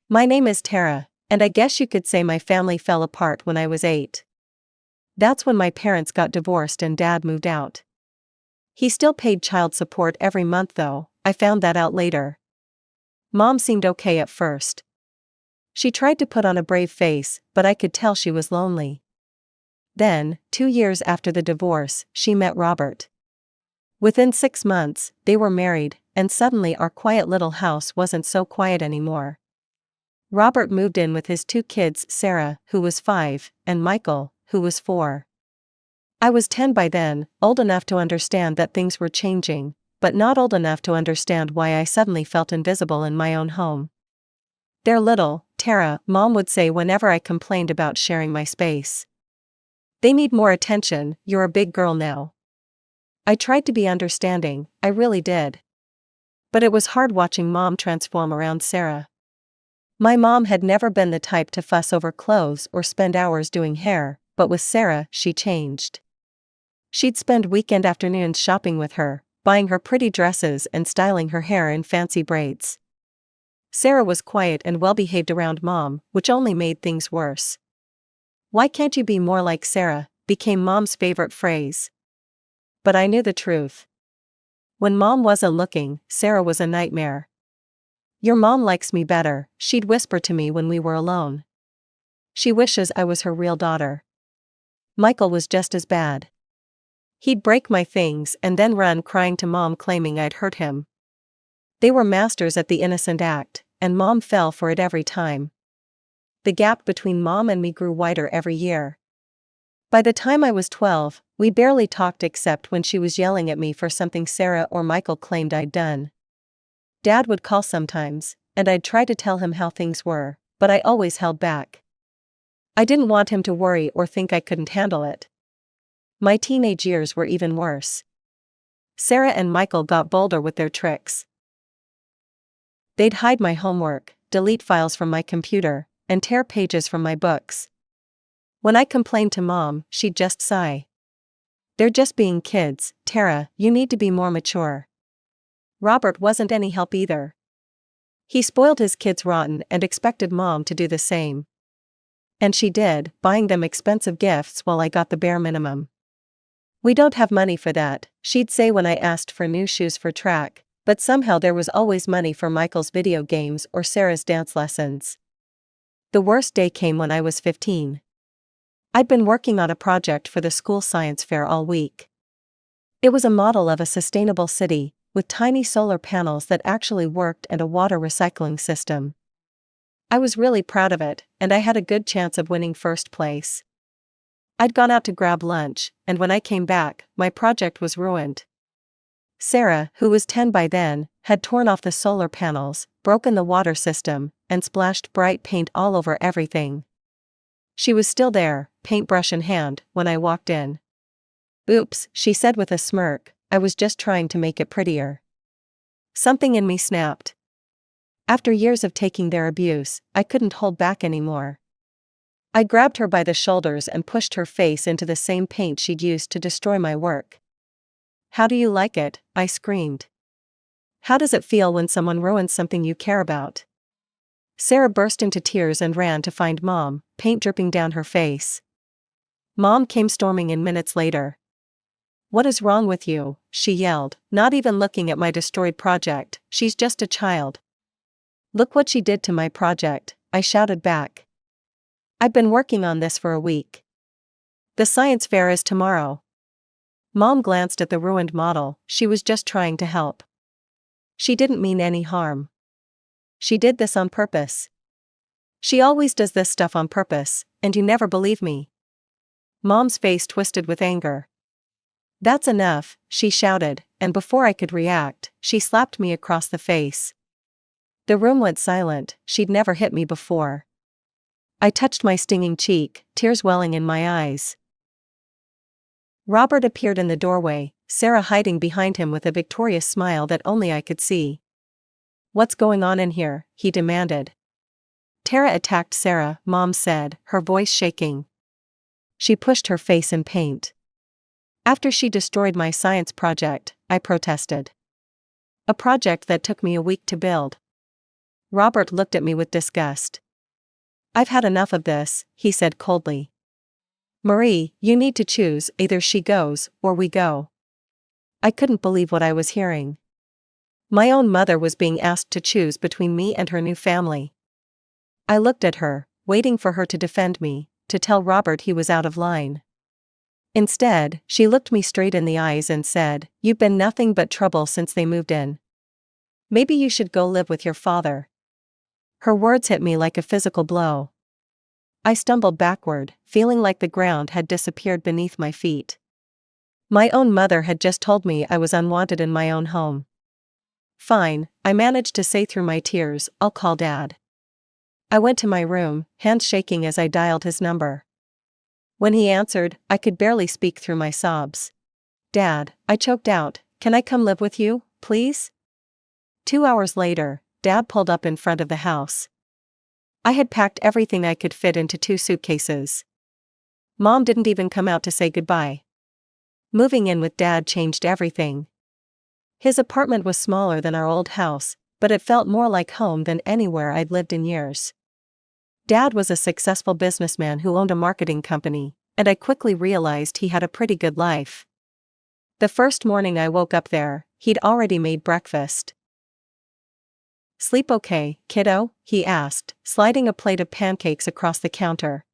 My name is Tara, and I guess you could say my family fell apart when I was 8. That's when my parents got divorced and Dad moved out. He still paid child support every month though, I found that out later. Mom seemed okay at first. She tried to put on a brave face, but I could tell she was lonely. Then, 2 years after the divorce, she met Robert. Within 6 months, they were married, and suddenly our quiet little house wasn't so quiet anymore. Robert moved in with his 2 kids, Sarah, who was 5, and Michael, who was 4. I was 10 by then, old enough to understand that things were changing, but not old enough to understand why I suddenly felt invisible in my own home. "They're little, Tara," Mom would say whenever I complained about sharing my space. "They need more attention, you're a big girl now." I tried to be understanding, I really did. But it was hard watching Mom transform around Sarah. My mom had never been the type to fuss over clothes or spend hours doing hair, but with Sarah, she changed. She'd spend weekend afternoons shopping with her, buying her pretty dresses and styling her hair in fancy braids. Sarah was quiet and well-behaved around Mom, which only made things worse. "Why can't you be more like Sarah?" became Mom's favorite phrase. But I knew the truth. When Mom wasn't looking, Sarah was a nightmare. "Your mom likes me better," she'd whisper to me when we were alone. "She wishes I was her real daughter." Michael was just as bad. He'd break my things and then run crying to Mom claiming I'd hurt him. They were masters at the innocent act, and Mom fell for it every time. The gap between Mom and me grew wider every year. By the time I was 12, we barely talked except when she was yelling at me for something Sarah or Michael claimed I'd done. Dad would call sometimes, and I'd try to tell him how things were, but I always held back. I didn't want him to worry or think I couldn't handle it. My teenage years were even worse. Sarah and Michael got bolder with their tricks. They'd hide my homework, delete files from my computer, and tear pages from my books. When I complained to Mom, she'd just sigh. "They're just being kids, Tara, you need to be more mature." Robert wasn't any help either. He spoiled his kids rotten and expected Mom to do the same. And she did, buying them expensive gifts while I got the bare minimum. "We don't have money for that," she'd say when I asked for new shoes for track, but somehow there was always money for Michael's video games or Sarah's dance lessons. The worst day came when I was 15. I'd been working on a project for the school science fair all week. It was a model of a sustainable city, with tiny solar panels that actually worked and a water recycling system. I was really proud of it, and I had a good chance of winning first place. I'd gone out to grab lunch, and when I came back, my project was ruined. Sarah, who was 10 by then, had torn off the solar panels, broken the water system, and splashed bright paint all over everything. She was still there, paintbrush in hand, when I walked in. "Oops," she said with a smirk, "I was just trying to make it prettier." Something in me snapped. After years of taking their abuse, I couldn't hold back anymore. I grabbed her by the shoulders and pushed her face into the same paint she'd used to destroy my work. "How do you like it?" I screamed. "How does it feel when someone ruins something you care about?" Sarah burst into tears and ran to find Mom, paint dripping down her face. Mom came storming in minutes later. "What is wrong with you?" she yelled, not even looking at my destroyed project. "She's just a child." "Look what she did to my project," I shouted back. "I've been working on this for a week. The science fair is tomorrow." Mom glanced at the ruined model. She was just trying to help. She didn't mean any harm. She did this on purpose. She always does this stuff on purpose, and you never believe me. Mom's face twisted with anger. "That's enough," she shouted, and before I could react, she slapped me across the face. The room went silent. She'd never hit me before. I touched my stinging cheek, tears welling in my eyes. Robert appeared in the doorway, Sarah hiding behind him with a victorious smile that only I could see. "What's going on in here?" he demanded. "Tara attacked Sarah," Mom said, her voice shaking. "She pushed her face in paint. After she destroyed my science project," I protested. "A project that took me a week to build." Robert looked at me with disgust. "I've had enough of this," he said coldly. "Marie, you need to choose, either she goes, or we go." I couldn't believe what I was hearing. My own mother was being asked to choose between me and her new family. I looked at her, waiting for her to defend me, to tell Robert he was out of line. Instead, she looked me straight in the eyes and said, "You've been nothing but trouble since they moved in. Maybe you should go live with your father." Her words hit me like a physical blow. I stumbled backward, feeling like the ground had disappeared beneath my feet. My own mother had just told me I was unwanted in my own home. "Fine," I managed to say through my tears, "I'll call Dad." I went to my room, hands shaking as I dialed his number. When he answered, I could barely speak through my sobs. "Dad," I choked out, "can I come live with you, please?" 2 hours later, Dad pulled up in front of the house. I had packed everything I could fit into 2 suitcases. Mom didn't even come out to say goodbye. Moving in with Dad changed everything. His apartment was smaller than our old house, but it felt more like home than anywhere I'd lived in years. Dad was a successful businessman who owned a marketing company, and I quickly realized he had a pretty good life. The first morning I woke up there, he'd already made breakfast. "Sleep okay, kiddo?" he asked, sliding a plate of pancakes across the counter.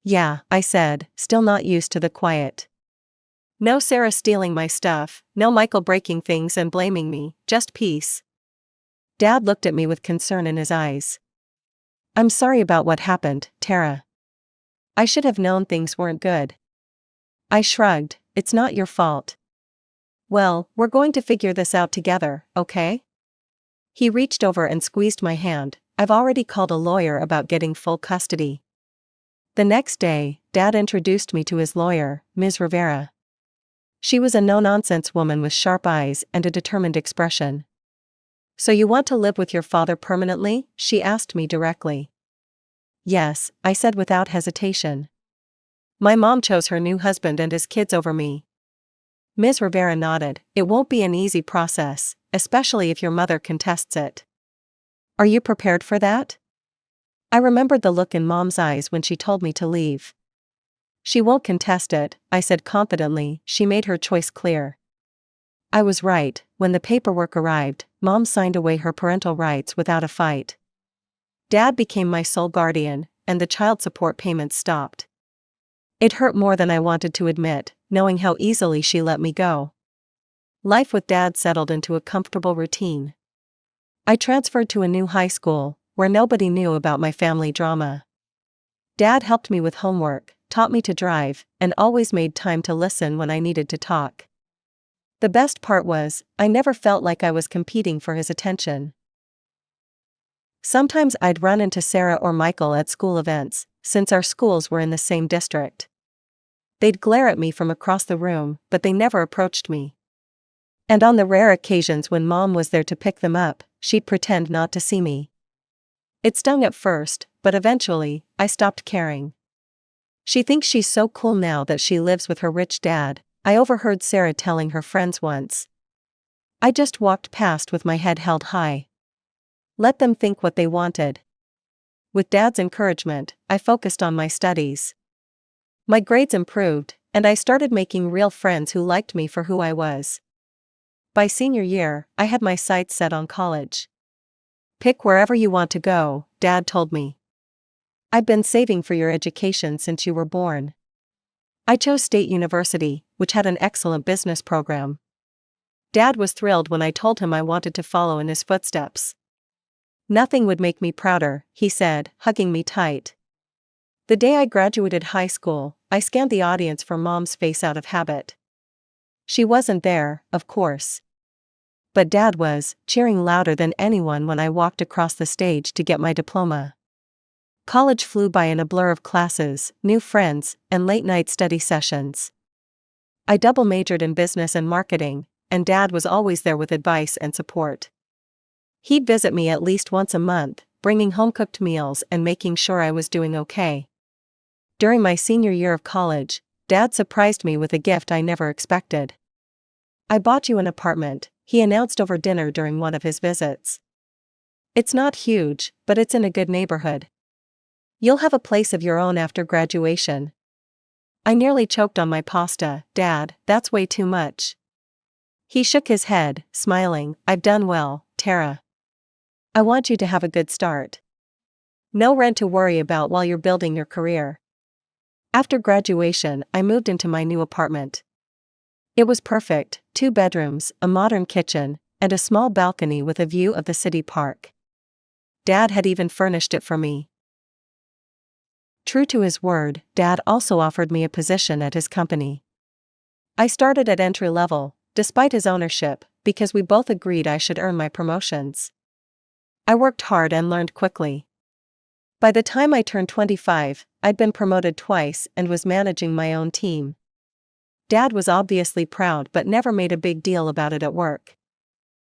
"Yeah," I said, still not used to the quiet. No Sarah stealing my stuff, no Michael breaking things and blaming me, just peace. Dad looked at me with concern in his eyes. "I'm sorry about what happened, Tara. I should have known things weren't good." I shrugged, "It's not your fault." "Well, we're going to figure this out together, okay?" He reached over and squeezed my hand. "I've already called a lawyer about getting full custody." The next day, Dad introduced me to his lawyer, Ms. Rivera. She was a no-nonsense woman with sharp eyes and a determined expression. "So you want to live with your father permanently?" she asked me directly. "Yes," I said without hesitation. "My mom chose her new husband and his kids over me." Ms. Rivera nodded. "It won't be an easy process, especially if your mother contests it." "Are you prepared for that?" I remembered the look in Mom's eyes when she told me to leave. "She won't contest it," I said confidently. "She made her choice clear." I was right. When the paperwork arrived, Mom signed away her parental rights without a fight. Dad became my sole guardian, and the child support payments stopped. It hurt more than I wanted to admit, knowing how easily she let me go. Life with Dad settled into a comfortable routine. I transferred to a new high school, where nobody knew about my family drama. Dad helped me with homework, taught me to drive, and always made time to listen when I needed to talk. The best part was, I never felt like I was competing for his attention. Sometimes I'd run into Sarah or Michael at school events, since our schools were in the same district. They'd glare at me from across the room, but they never approached me. And on the rare occasions when Mom was there to pick them up, she'd pretend not to see me. It stung at first, but eventually, I stopped caring. "She thinks she's so cool now that she lives with her rich dad," I overheard Sarah telling her friends once. I just walked past with my head held high. Let them think what they wanted. With Dad's encouragement, I focused on my studies. My grades improved, and I started making real friends who liked me for who I was. By senior year, I had my sights set on college. "Pick wherever you want to go," Dad told me. "I've been saving for your education since you were born." I chose State University, which had an excellent business program. Dad was thrilled when I told him I wanted to follow in his footsteps. "Nothing would make me prouder," he said, hugging me tight. The day I graduated high school, I scanned the audience for Mom's face out of habit. She wasn't there, of course. But Dad was, cheering louder than anyone when I walked across the stage to get my diploma. College flew by in a blur of classes, new friends, and late-night study sessions. I double majored in business and marketing, and Dad was always there with advice and support. He'd visit me at least once a month, bringing home-cooked meals and making sure I was doing okay. During my senior year of college, Dad surprised me with a gift I never expected. "I bought you an apartment," he announced over dinner during one of his visits. It's not huge, but it's in a good neighborhood. You'll have a place of your own after graduation. I nearly choked on my pasta. Dad, that's way too much. He shook his head, smiling. I've done well, Tara. I want you to have a good start. No rent to worry about while you're building your career. After graduation, I moved into my new apartment. It was perfect, 2 bedrooms, a modern kitchen, and a small balcony with a view of the city park. Dad had even furnished it for me. True to his word, Dad also offered me a position at his company. I started at entry level, despite his ownership, because we both agreed I should earn my promotions. I worked hard and learned quickly. By the time I turned 25, I'd been promoted twice and was managing my own team. Dad was obviously proud but never made a big deal about it at work.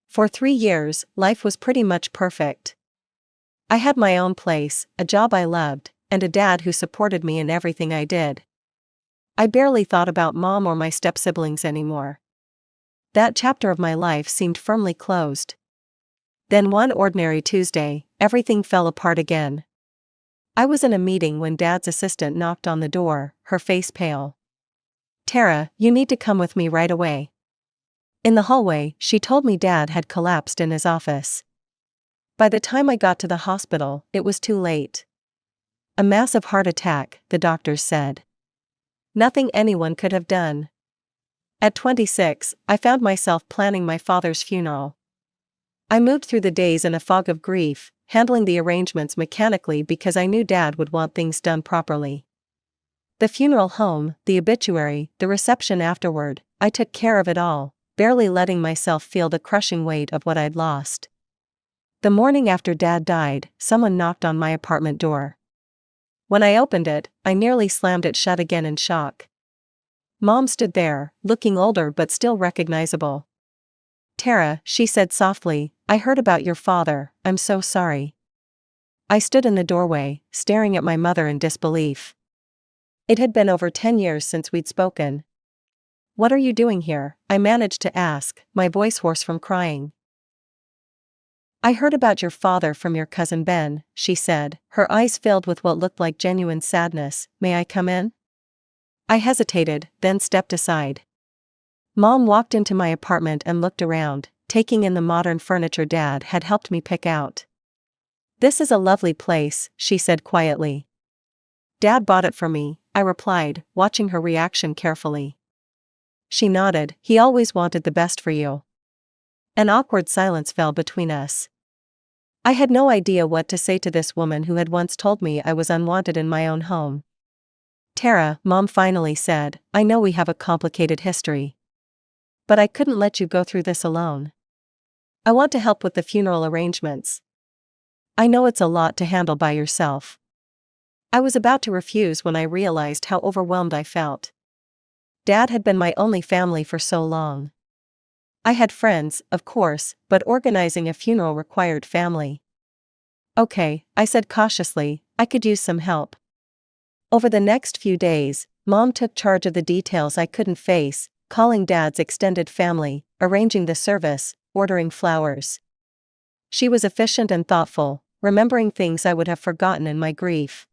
For 3 years, life was pretty much perfect. I had my own place, a job I loved, and a dad who supported me in everything I did. I barely thought about Mom or my step-siblings anymore. That chapter of my life seemed firmly closed. Then one ordinary Tuesday, everything fell apart again. I was in a meeting when Dad's assistant knocked on the door, her face pale. Tara, you need to come with me right away. In the hallway, she told me Dad had collapsed in his office. By the time I got to the hospital, it was too late. A massive heart attack, the doctors said. Nothing anyone could have done. At 26, I found myself planning my father's funeral. I moved through the days in a fog of grief, handling the arrangements mechanically because I knew Dad would want things done properly. The funeral home, the obituary, the reception afterward, I took care of it all, barely letting myself feel the crushing weight of what I'd lost. The morning after Dad died, someone knocked on my apartment door. When I opened it, I nearly slammed it shut again in shock. Mom stood there, looking older but still recognizable. Tara, she said softly, I heard about your father, I'm so sorry. I stood in the doorway, staring at my mother in disbelief. It had been over 10 years since we'd spoken. What are you doing here? I managed to ask, my voice hoarse from crying. I heard about your father from your cousin Ben, she said, her eyes filled with what looked like genuine sadness. May I come in? I hesitated, then stepped aside. Mom walked into my apartment and looked around, taking in the modern furniture Dad had helped me pick out. This is a lovely place, she said quietly. Dad bought it for me, I replied, watching her reaction carefully. She nodded, he always wanted the best for you. An awkward silence fell between us. I had no idea what to say to this woman who had once told me I was unwanted in my own home. Tara, Mom finally said, I know we have a complicated history. But I couldn't let you go through this alone. I want to help with the funeral arrangements. I know it's a lot to handle by yourself. I was about to refuse when I realized how overwhelmed I felt. Dad had been my only family for so long. I had friends, of course, but organizing a funeral required family. Okay, I said cautiously, I could use some help. Over the next few days, Mom took charge of the details I couldn't face, calling Dad's extended family, arranging the service, ordering flowers. She was efficient and thoughtful, remembering things I would have forgotten in my grief.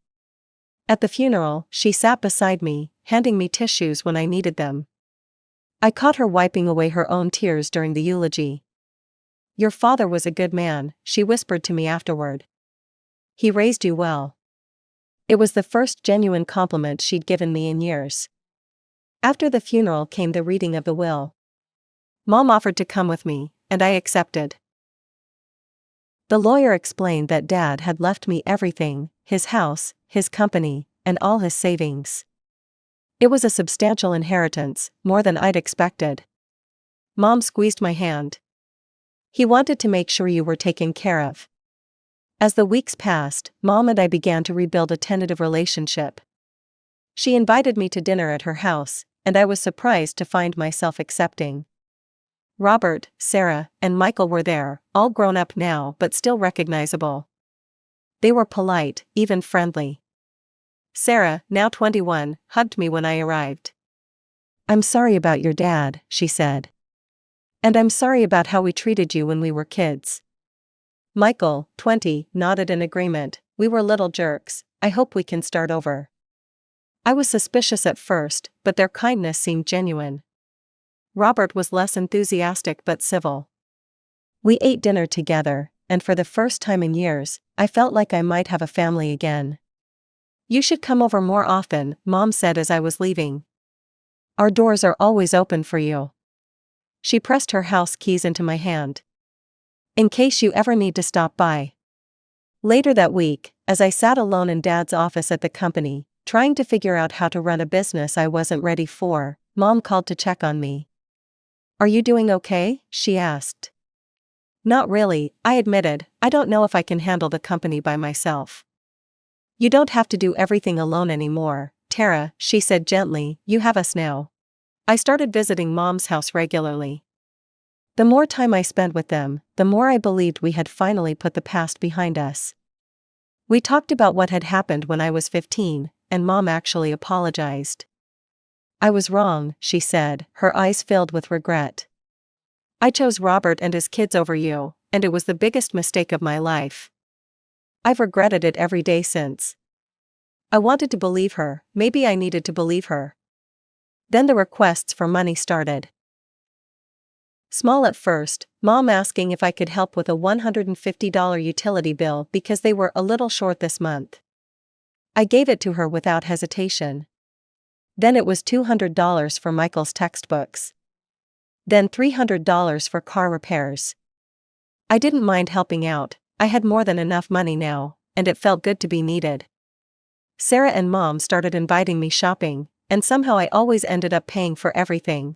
At the funeral, she sat beside me, handing me tissues when I needed them. I caught her wiping away her own tears during the eulogy. Your father was a good man, she whispered to me afterward. He raised you well. It was the first genuine compliment she'd given me in years. After the funeral came the reading of the will. Mom offered to come with me, and I accepted. The lawyer explained that Dad had left me everything, his house, his company, and all his savings. It was a substantial inheritance, more than I'd expected. Mom squeezed my hand. He wanted to make sure you were taken care of. As the weeks passed, Mom and I began to rebuild a tentative relationship. She invited me to dinner at her house, and I was surprised to find myself accepting. Robert, Sarah, and Michael were there, all grown up now but still recognizable. They were polite, even friendly. Sarah, now 21, hugged me when I arrived. I'm sorry about your dad, she said. And I'm sorry about how we treated you when we were kids. Michael, 20, nodded in agreement. We were little jerks. I hope we can start over. I was suspicious at first, but their kindness seemed genuine. Robert was less enthusiastic but civil. We ate dinner together, and for the first time in years, I felt like I might have a family again. You should come over more often, Mom said as I was leaving. Our doors are always open for you. She pressed her house keys into my hand. In case you ever need to stop by. Later that week, as I sat alone in Dad's office at the company, trying to figure out how to run a business I wasn't ready for, Mom called to check on me. Are you doing okay? She asked. Not really, I admitted. I don't know if I can handle the company by myself. You don't have to do everything alone anymore, Tara, she said gently. You have us now. I started visiting Mom's house regularly. The more time I spent with them, the more I believed we had finally put the past behind us. We talked about what had happened when I was 15, and Mom actually apologized. I was wrong, she said, her eyes filled with regret. I chose Robert and his kids over you, and it was the biggest mistake of my life. I've regretted it every day since. I wanted to believe her, maybe I needed to believe her. Then the requests for money started. Small at first, Mom asking if I could help with a $150 utility bill because they were a little short this month. I gave it to her without hesitation. Then it was $200 for Michael's textbooks. Then $300 for car repairs. I didn't mind helping out, I had more than enough money now, and it felt good to be needed. Sarah and Mom started inviting me shopping, and somehow I always ended up paying for everything.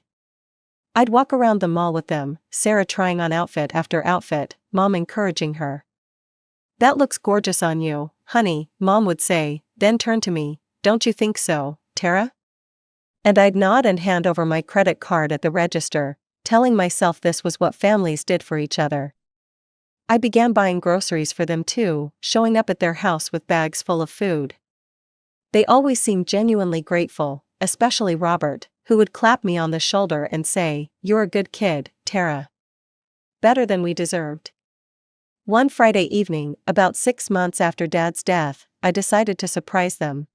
I'd walk around the mall with them, Sarah trying on outfit after outfit, Mom encouraging her. That looks gorgeous on you, honey, Mom would say, then turn to me, don't you think so, Tara? And I'd nod and hand over my credit card at the register, telling myself this was what families did for each other. I began buying groceries for them too, showing up at their house with bags full of food. They always seemed genuinely grateful, especially Robert, who would clap me on the shoulder and say, "You're a good kid, Tara. Better than we deserved." One Friday evening, about 6 months after Dad's death, I decided to surprise them.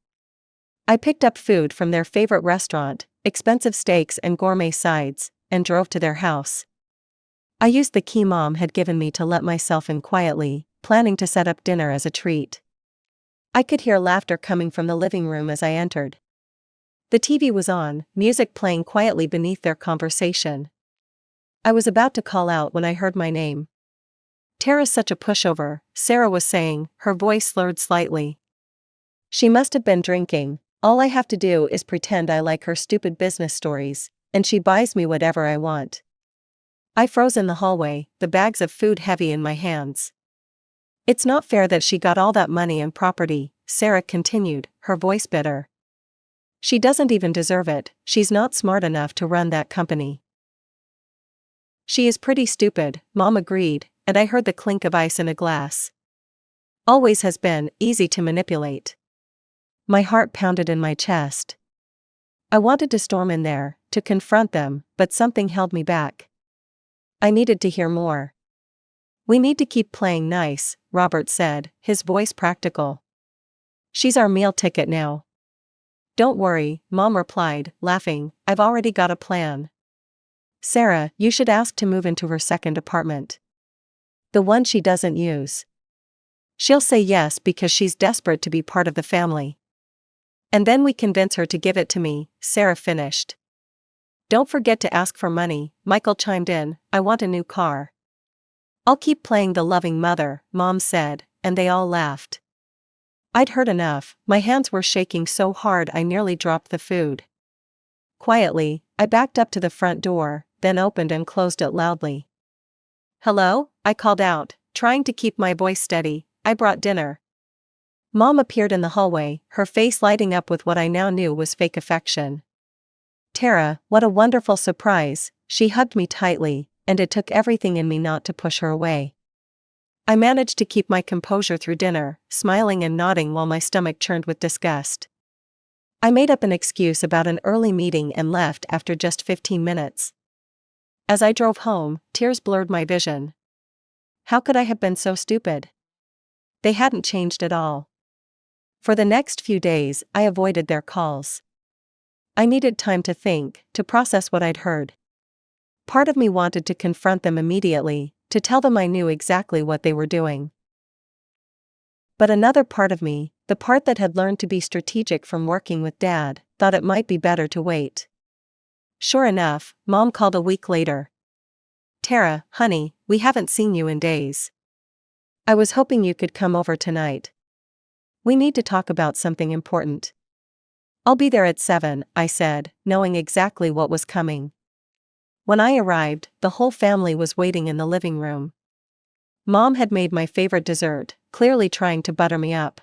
I picked up food from their favorite restaurant, expensive steaks and gourmet sides, and drove to their house. I used the key Mom had given me to let myself in quietly, planning to set up dinner as a treat. I could hear laughter coming from the living room as I entered. The TV was on, music playing quietly beneath their conversation. I was about to call out when I heard my name. "Tara's such a pushover," Sarah was saying, her voice slurred slightly. "She must have been drinking. All I have to do is pretend I like her stupid business stories, and she buys me whatever I want." I froze in the hallway, the bags of food heavy in my hands. "It's not fair that she got all that money and property," Sarah continued, her voice bitter. "She doesn't even deserve it, she's not smart enough to run that company." "She is pretty stupid," Mom agreed, and I heard the clink of ice in a glass. "Always has been, easy to manipulate." My heart pounded in my chest. I wanted to storm in there, to confront them, but something held me back. I needed to hear more. "We need to keep playing nice," Robert said, his voice practical. "She's our meal ticket now." "Don't worry," Mom replied, laughing, "I've already got a plan. Sarah, you should ask to move into her second apartment. The one she doesn't use. She'll say yes because she's desperate to be part of the family. And then we convince her to give it to me," Sarah finished. "Don't forget to ask for money," Michael chimed in, "I want a new car." "I'll keep playing the loving mother," Mom said, and they all laughed. I'd heard enough, my hands were shaking so hard I nearly dropped the food. Quietly, I backed up to the front door, then opened and closed it loudly. "Hello?" I called out, trying to keep my voice steady. "I brought dinner." Mom appeared in the hallway, her face lighting up with what I now knew was fake affection. "Tara, what a wonderful surprise," she hugged me tightly, and it took everything in me not to push her away. I managed to keep my composure through dinner, smiling and nodding while my stomach churned with disgust. I made up an excuse about an early meeting and left after just 15 minutes. As I drove home, tears blurred my vision. How could I have been so stupid? They hadn't changed at all. For the next few days, I avoided their calls. I needed time to think, to process what I'd heard. Part of me wanted to confront them immediately, to tell them I knew exactly what they were doing. But another part of me, the part that had learned to be strategic from working with Dad, thought it might be better to wait. Sure enough, Mom called a week later. "Tara, honey, we haven't seen you in days. I was hoping you could come over tonight. We need to talk about something important." "I'll be there at 7, I said, knowing exactly what was coming. When I arrived, the whole family was waiting in the living room. Mom had made my favorite dessert, clearly trying to butter me up.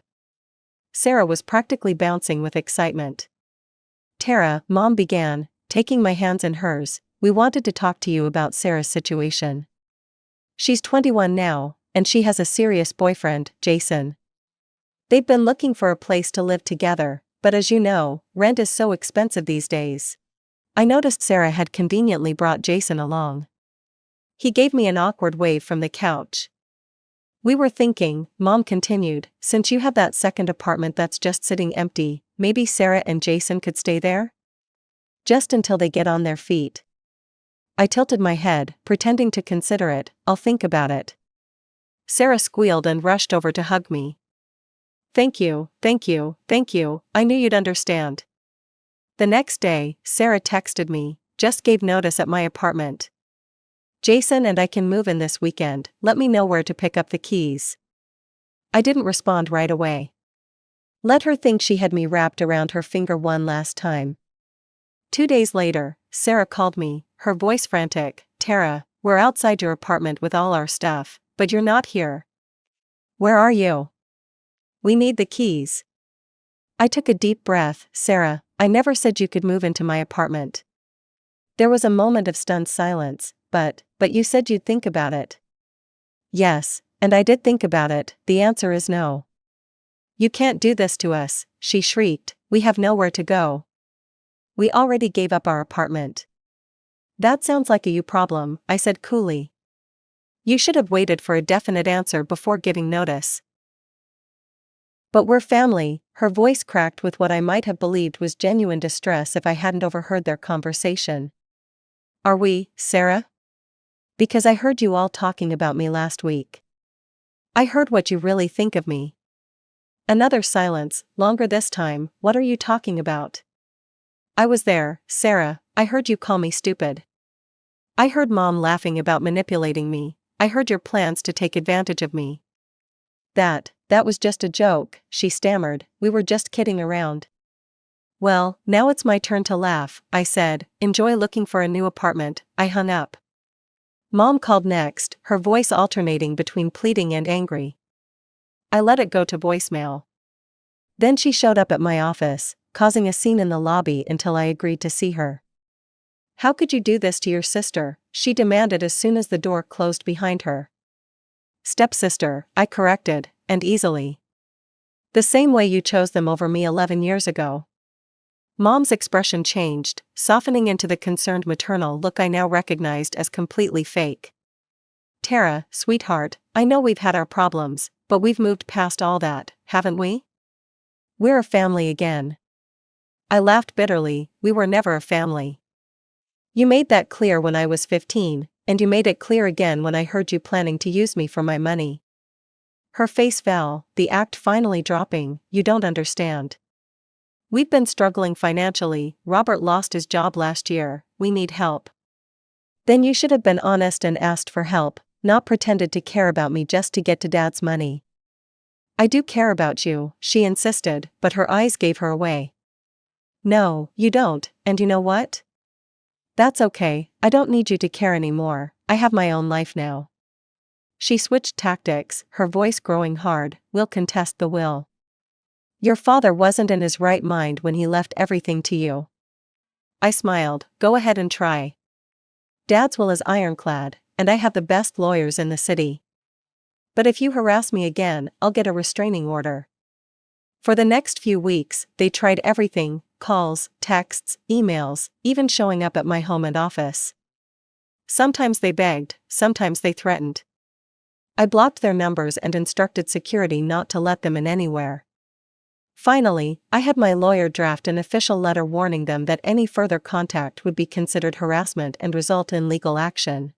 Sarah was practically bouncing with excitement. "Tara," Mom began, taking my hands in hers, "we wanted to talk to you about Sarah's situation. She's 21 now, and she has a serious boyfriend, Jason. They've been looking for a place to live together, but as you know, rent is so expensive these days." I noticed Sarah had conveniently brought Jason along. He gave me an awkward wave from the couch. "We were thinking," Mom continued, "since you have that second apartment that's just sitting empty, maybe Sarah and Jason could stay there? Just until they get on their feet." I tilted my head, pretending to consider it. "I'll think about it." Sarah squealed and rushed over to hug me. Thank you, thank you, thank you, I knew you'd understand." The next day, Sarah texted me, "Just gave notice at my apartment. Jason and I can move in this weekend, let me know where to pick up the keys." I didn't respond right away. Let her think she had me wrapped around her finger one last time. 2 days later, Sarah called me, her voice frantic. "Tara, we're outside your apartment with all our stuff, but you're not here. Where are you? We need the keys." I took a deep breath. "Sarah, I never said you could move into my apartment." There was a moment of stunned silence. But you said you'd think about it." "Yes, and I did think about it, the answer is no." "You can't do this to us," she shrieked, "we have nowhere to go. We already gave up our apartment." "That sounds like a you problem," I said coolly. "You should have waited for a definite answer before giving notice." "But we're family," her voice cracked with what I might have believed was genuine distress if I hadn't overheard their conversation. "Are we, Sarah? Because I heard you all talking about me last week. I heard what you really think of me." Another silence, longer this time. "What are you talking about?" "I was there, Sarah, I heard you call me stupid. I heard Mom laughing about manipulating me. I heard your plans to take advantage of me." That was just a joke," she stammered, "we were just kidding around." "Well, now it's my turn to laugh," I said. "Enjoy looking for a new apartment." I hung up. Mom called next, her voice alternating between pleading and angry. I let it go to voicemail. Then she showed up at my office, causing a scene in the lobby until I agreed to see her. "How could you do this to your sister?" she demanded as soon as the door closed behind her. "Stepsister," I corrected, and easily. "The same way you chose them over me 11 years ago." Mom's expression changed, softening into the concerned maternal look I now recognized as completely fake. "Tara, sweetheart, I know we've had our problems, but we've moved past all that, haven't we? We're a family again." I laughed bitterly. "We were never a family. You made that clear when I was 15, and you made it clear again when I heard you planning to use me for my money." Her face fell, the act finally dropping. "You don't understand. We've been struggling financially, Robert lost his job last year, we need help." "Then you should have been honest and asked for help, not pretended to care about me just to get to Dad's money." "I do care about you," she insisted, but her eyes gave her away. "No, you don't, and you know what? That's okay, I don't need you to care anymore, I have my own life now." She switched tactics, her voice growing hard. "We'll contest the will. Your father wasn't in his right mind when he left everything to you." I smiled. "Go ahead and try. Dad's will is ironclad, and I have the best lawyers in the city. But if you harass me again, I'll get a restraining order." For the next few weeks, they tried everything: calls, texts, emails, even showing up at my home and office. Sometimes they begged, sometimes they threatened. I blocked their numbers and instructed security not to let them in anywhere. Finally, I had my lawyer draft an official letter warning them that any further contact would be considered harassment and result in legal action.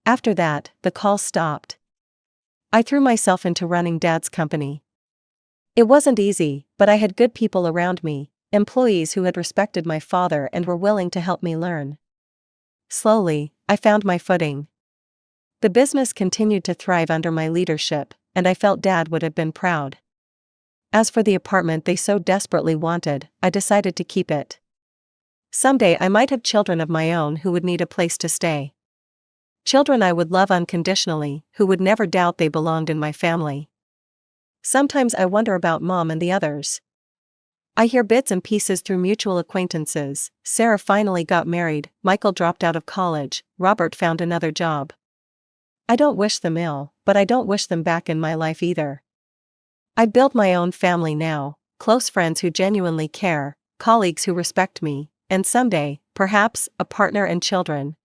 After that, the calls stopped. I threw myself into running Dad's company. It wasn't easy, but I had good people around me, employees who had respected my father and were willing to help me learn. Slowly, I found my footing. The business continued to thrive under my leadership, and I felt Dad would have been proud. As for the apartment they so desperately wanted, I decided to keep it. Someday I might have children of my own who would need a place to stay. Children I would love unconditionally, who would never doubt they belonged in my family. Sometimes I wonder about Mom and the others. I hear bits and pieces through mutual acquaintances. Sarah finally got married, Michael dropped out of college, Robert found another job. I don't wish them ill, but I don't wish them back in my life either. I built my own family now, close friends who genuinely care, colleagues who respect me, and someday, perhaps, a partner and children.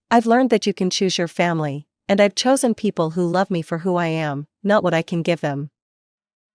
I've learned that you can choose your family, and I've chosen people who love me for who I am, not what I can give them.